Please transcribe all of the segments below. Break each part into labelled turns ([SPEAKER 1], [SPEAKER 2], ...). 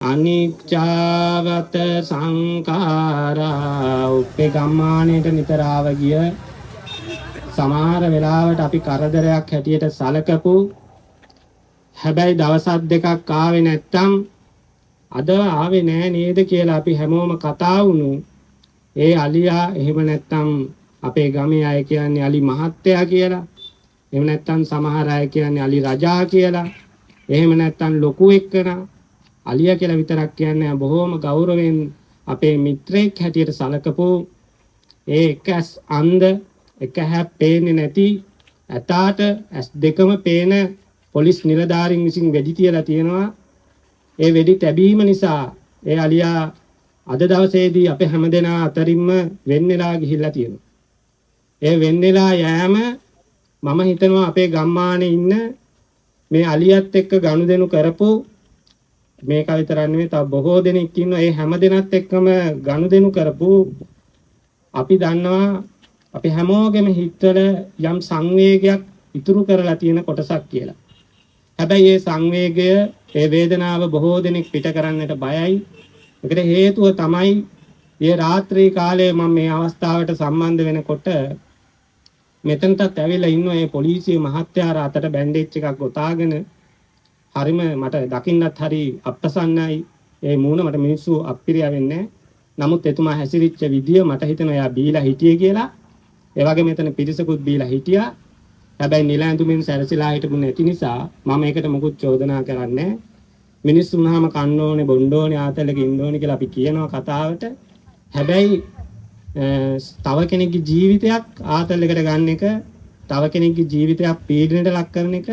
[SPEAKER 1] අනිච්චවත සංඛාරා උපේ ගම්මානයට නිතර ආව ගිය සමහර වෙලාවට අපි කරදරයක් හැටියට සලකපු හැබැයි දවසක් දෙකක් ආවේ නැත්තම් අද ආවේ නෑ නේද කියලා අපි හැමෝම කතා වුණු ඒ අලියා එහෙම නැත්තම් අපේ ගමේ අය කියන්නේ අලි මහත්තයා කියලා එහෙම නැත්තම් සමහර අය කියන්නේ අලි රජා කියලා එහෙම නැත්තම් ලොකු එක්කනා අලියා කියලා විතරක් කියන්නේ බොහෝම ගෞරවයෙන් අපේ මිත්‍රයෙක් හැටියට සලකපු ඒ එකස් අන්ධ එක හැප් පේන්නේ නැති ඇතාට ඇස් දෙකම පේන පොලිස් නිලධාරීන් විසින් වෙඩි තියලා තියෙනවා. ඒ වෙඩි තැබීම නිසා ඒ අලියා අද දවසේදී අපේ හැමදෙනා අතරින්ම වෙන් වෙලා ගිහිල්ලා තියෙනවා. ඒ වෙන් වෙලා යෑම මම හිතනවා අපේ ගම්මානේ ඉන්න මේ අලියත් එක්ක ගනුදෙනු කරපු මේක විතරක් නෙවෙයි තව බොහෝ දෙනෙක් ඉන්නවා. ඒ හැම දෙනාත් එක්කම ගනුදෙනු කරපු අපි දන්නවා අපි හැමෝගෙම හිතවල යම් සංවේගයක් ඉතුරු කරලා තියෙන කොටසක් කියලා. හැබැයි මේ සංවේගය ඒ වේදනාව බොහෝ දෙනෙක් පිට කරන්නට බයයි. ඒකට හේතුව තමයි මේ රාත්‍රී කාලයේ මම මේ අවස්ථාවට සම්බන්ධ වෙනකොට මෙතනටත් ඇවිල්ලා ඉන්න මේ පොලිසිය මහත්තයාර අතට බැන්ඩේජ් එකක් ගොතාගෙන හරිම මට දකින්නත් හරි අප්‍රසන්නයි. ඒ මූණ මට මිනිස්සු අප්පිරියා වෙන්නේ. නමුත් එතුමා හැසිරිච්ච විදිය මට හිතෙනවා එයා බීලා හිටියේ කියලා. ඒ වගේ මෙතන පිරිසකුත් බීලා හිටියා. හැබැයි නිලැඳුමින් සැරසිලා හිටපු නැති නිසා මම ඒකට මොකුත් චෝදනා කරන්නේ. මිනිස්සු වුණාම කන්න ඕනේ, බොන්න ඕනේ, ආතලක ඉන්න ඕනේ කියලා අපි කියනවා කතාවට. හැබැයි තව කෙනෙක්ගේ ජීවිතයක් ආතලයකට ගන්න එක, තව කෙනෙක්ගේ ජීවිතයක් පීඩනයට ලක් කරන එක,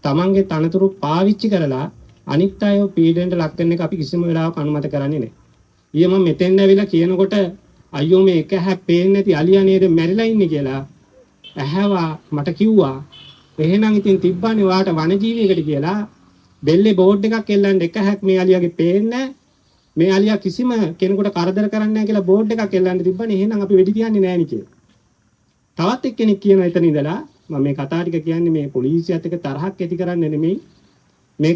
[SPEAKER 1] තමන්ගේ තනතුරු පාවිච්චි කරලා අනිත් අයව පීඩනයට ලක් කරන එක අපි කිසිම වෙලාවක අනුමත කරන්නේ නැහැ. ඊයේ මම මෙතෙන් ඇවිල්ලා කියනකොට අයියෝ මේ එක හැප්පෙන්නේ නැති අලියා නේද මැරිලා ඉන්නේ කියලා ඇහැවා මට කිව්වා. එහෙනම් ඉතින් තිබ්බනේ වාට වනජීවියකට කියලා බෙල්ලේ බෝඩ් එකක් එල්ලන්න එක හැක් මේ අලියාගේ පේන්නේ මේ අලියා කිසිම කෙනෙකුට කරදර කරන්නේ නැහැ කියලා බෝඩ් එකක් එල්ලන්න තිබ්බනේ. එහෙනම් අපි වෙඩි තියන්නේ නැහැ නේ කියලා. තවත් එක්කෙනෙක් කියනවා එතන ඉඳලා මම මේ කතා ටික කියන්නේ මේ පොලිසියත් එක්ක තරහක් ඇති කරන්නේ නෙමෙයි. මේ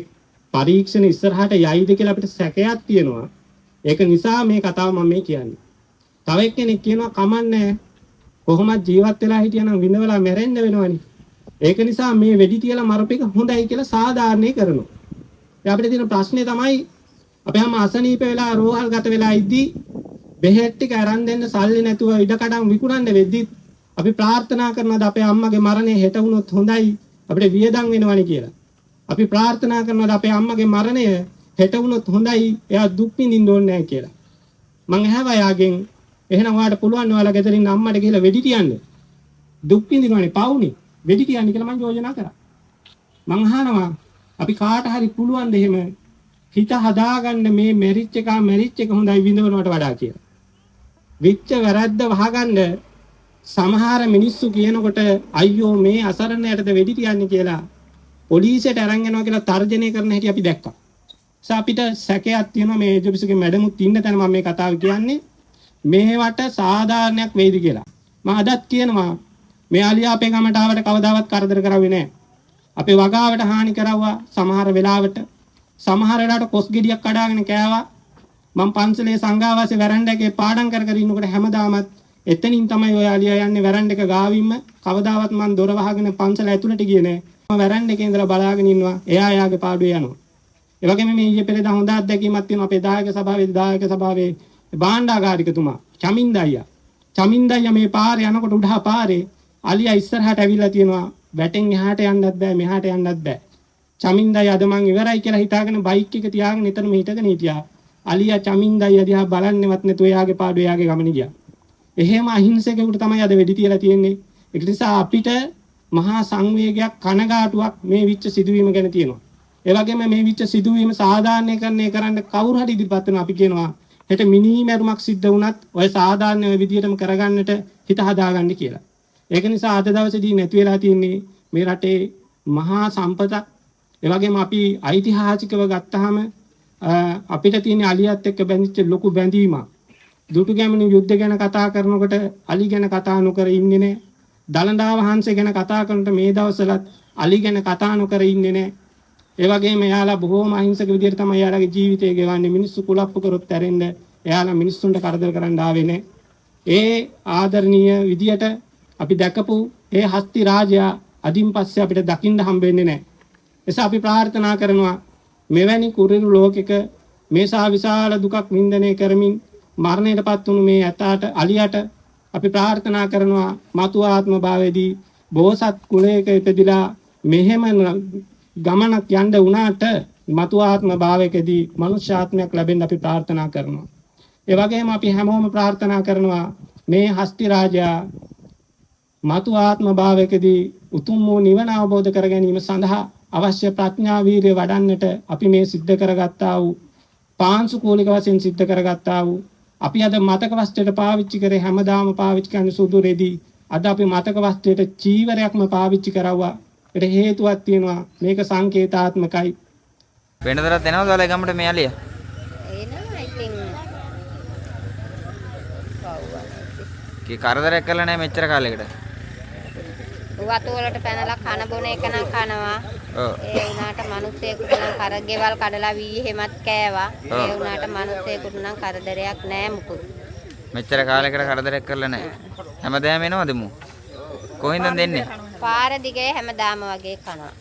[SPEAKER 1] පරීක්ෂණ ඉස්සරහට යයිද කියලා අපිට සැකයක් තියෙනවා. ඒක නිසා මේ කතාව මම මේ කියන්නේ. තව එක්කෙනෙක් කියනවා කමන්නේ කොහොමද ජීවත් වෙලා හිටියනම් විඳවලා මැරෙන්න වෙනවනේ. ඒක නිසා මේ වෙඩි තියලා මරපෙක හොඳයි කියලා සාධාරණේ කරනවා. දැන් අපිට තියෙන ප්‍රශ්නේ තමයි අපි හැම අසනීප වෙලා රෝහල් ගත වෙලා ඉද්දි බෙහෙත් ටික අරන් දෙන්න සල්ලි නැතුව ඉඩකඩම් විකුණන්න වෙද්දි අපි ප්‍රාර්ථනා කරනවාද අපේ අම්මගේ මරණය හෙට වුණොත් හොඳයි අපිට වියදම් වෙනවනේ කියලා. අපි ප්‍රාර්ථනා කරනවාද අපේ අම්මගේ මරණය හෙට වුණොත් හොඳයි එයා දුක් විඳින්න ඕනේ නැහැ කියලා. මං ඇහුවා යාගෙන් එහෙනම් ඔයාලට පුළුවන් ඔයාලා ගෙදරින් අම්මට ගිහලා වෙඩි තියන්න. දුක් විඳිනවනේ පවුනේ. වෙඩි තියන්න කියලා මං යෝජනා කරා. මං අහනවා අපි කාට හරි පුළුවන් ද එහෙම හිත හදාගන්න මේ මෙරිච් එක හොඳයි විඳවනවට වඩා කියලා. විච්ච වැරද්ද වහගන්න සමහර මිනිස්සු කියනකොට අයියෝ මේ අසරණයටද වෙඩි තියන්නේ කියලා පොලිසියට අරන් යනවා කියලා තර්ජනය කරන හැටි අපි දැක්කා. අපිට සැකයක් තියෙනවා මේ එජොබිස්ගේ මැඩමුත් ඉන්න තැන මම මේ කතාව කියන්නේ මේවට සාධාරණයක් වෙයිද කියලා. මම අදත් කියනවා මේ අලියා අපේ ගමට ආවට කවදාවත් කරදර කරවෙන්නේ නැහැ. අපේ වගාවට හානි කරවුවා සමහර වෙලාවට. සමහර වෙලාවට කොස් ගෙඩියක් කඩාගෙන කෑවා. මම පන්සලේ සංඝාවාසයේ වරණ්ඩ එකේ පාඩම් කර කර ඉන්නකොට හැමදාමත් එතනින් තමයි ඔය අලියා යන්නේ වරණ්ඩ එක ගාවින්ම. කවදාවත් මම දොර වහගෙන පන්සල ඇතුළට ගියේ නැහැ. මම වරණ්ඩ එකේ ඉඳලා බලාගෙන ඉන්නවා. එයා යාගේ පාඩුවේ යනවා. ඒ වගේම මේ ඊයේ පෙරේදා හොඳ අත්දැකීමක් තියෙනවා අපේ දායක සභාවේ භාණ්ඩාගාරිකතුමා චමින්ද අයියා මේ පාරේ යනකොට උඩහා පාරේ අලියා ඉස්සරහට ඇවිල්ලා තියෙනවා. වැටෙන් එහාට යන්නත් බෑ මෙහාට යන්නත් බෑ. චමින්ද අයියා අද මං ඉවරයි කියලා හිතාගෙන බයික් එක තියාගෙන එතනම හිටගෙන හිටියා. අලියා චමින්ද අයියා දිහා බලන්නේවත් නැතුව එයාගේ පාඩුවේ එයාගේ ගමන ගියා. එහෙම අහිංසකෙකුට තමයි අද වෙඩි තියලා තියෙන්නේ. ඒක නිසා අපිට මහා සංවේගයක් කනගාටුවක් මේ විච්ච සිදුවීම ගැන තියෙනවා. ඒ වගේම මේ විච්ච සිදුවීම සාධාරණීකරණය කරන්න කවුරු හරි ඉදිරිපත් වෙනවා අපි කියනවා හෙට මිනිමැරුමක් සිද්ධ වුණත් ඔය සාධාරණ ඔය විදියටම කරගන්නට හිත හදාගන්න කියලා. ඒක නිසා අද දවසේදී නැති වෙලා තියෙන්නේ මේ රටේ මහා සම්පතක්. ඒ වගේම අපි ඓතිහාසිකව ගත්තාම අපිට තියෙන අලියත් එක්ක බැඳිච්ච ලොකු බැඳීමක්. දුටුගැමුණු යුද්ධ ගැන කතා කරනකොට අලි ගැන කතා නොකර ඉන්නේ නැහැ. දළදා වහන්සේ ගැන කතා කරනකොට මේ දවස්වලත් අලි ගැන කතා නොකර ඉන්නේ නැහැ. ඒ වගේම එයාලා බොහෝම අහිංසක විදිහට තමයි එයාලගේ ජීවිතය ගෙවන්නේ. මිනිස්සු කුලප්පු කරොත් ඇරෙන්න එයාලා මිනිස්සුන්ට කරදර කරන්න ආවේ නැහැ. ඒ ආදරණීය විදියට අපි දැකපු ඒ හස්ති රාජයා අදින් පස්සේ අපිට දකින්න හම්බෙන්නේ නැහැ. එසා අපි ප්‍රාර්ථනා කරනවා මෙවැනි කුරිරු ලෝකෙක මේසා විශාල දුකක් වින්දනය කරමින් මරණයටපත් වුණු මේ ඇතාට අලියට අපි ප්‍රාර්ථනා කරනවා මතු ආත්ම භාවයේදී බෝසත් කුලයක ඉපදිලා මෙහෙම ගමනක් යන්න වුණාට මතු ආත්ම භාවයකදී මනුෂ්‍ය ආත්මයක් ලැබෙන්න අපි ප්‍රාර්ථනා කරනවා. ඒ වගේම අපි හැමෝම ප්‍රාර්ථනා කරනවා මේ හස්ති රාජයා මතු ආත්ම භාවයකදී උතුම් වූ නිවන අවබෝධ කර ගැනීම සඳහා අවශ්‍ය ප්‍රඥා වීරිය වඩන්නට අපි මේ සිද්ධ කරගත්තා වූ පාංශුකූලික වශයෙන් සිද්ධ කරගත්තා වූ අපි අද මතක වස්තුවට පාවිච්චි කරේ හැමදාම පාවිච්චි කරන සුදු රෙදි අද අපි මතක වස්තුවට චීවරයක්ම පාවිච්චි කරවුවා. ඒට හේතුවක් තියෙනවා මේක සංකේතාත්මකයි.
[SPEAKER 2] වෙනදට දෙනවද ඔයාලා ගමට මේ අලිය?
[SPEAKER 3] එනවා ඉතින්
[SPEAKER 2] කී කරදරයක් කළා නැහැ මෙච්චර කාලයකට.
[SPEAKER 3] වතු වලට පැනලා කන බොන එක නම් කනවා.
[SPEAKER 2] ඔව්.
[SPEAKER 3] ඒ වුණාට මිනිස්සෙකුට නම් කරගෙවල් කඩලා වී හැමත් කෑවා. ඒ වුණාට මිනිස්සෙකුට නම් කරදරයක් නෑ මුකුත්.
[SPEAKER 2] මෙච්චර කාලයකට කරදරයක් කරලා නැහැ. හැමදාම එනවද මු? කොහෙන්ද දෙන්නේ?
[SPEAKER 3] පාර දිගේ හැමදාම වගේ කනවා.